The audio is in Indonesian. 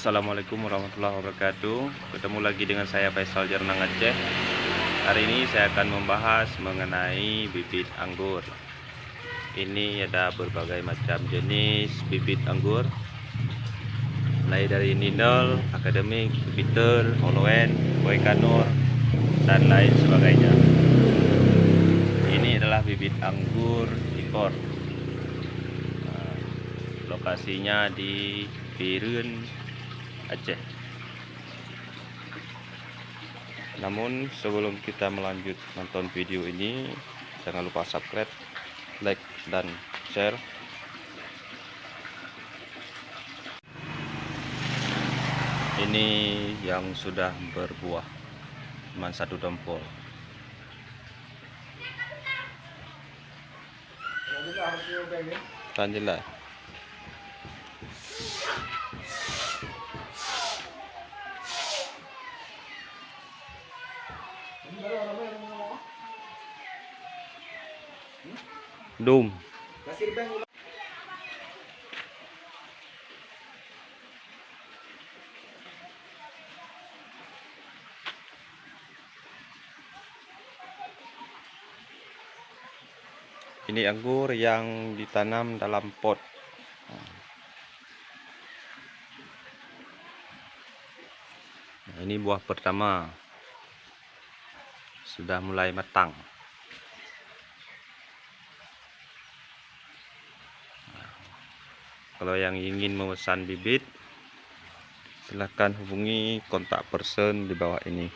Assalamualaikum warahmatullahi wabarakatuh. Ketemu lagi dengan saya Faisal Jernang Aceh. Hari ini saya akan membahas mengenai bibit anggur. Ini ada berbagai macam jenis bibit anggur, mulai dari Nidal, Akademik, Jupiter, Holoen, Boykanur, dan lain sebagainya. Ini adalah bibit anggur impor. Lokasinya di Pirun, Aceh. Namun sebelum kita melanjut nonton video ini, jangan lupa subscribe, like, dan share. Ini yang sudah berbuah, cuma satu dempul. Lanjutlah. Dum. Ini anggur yang ditanam dalam pot. Nah, ini buah pertama sudah mulai matang. Kalau yang ingin memesan bibit, silahkan hubungi kontak person di bawah ini.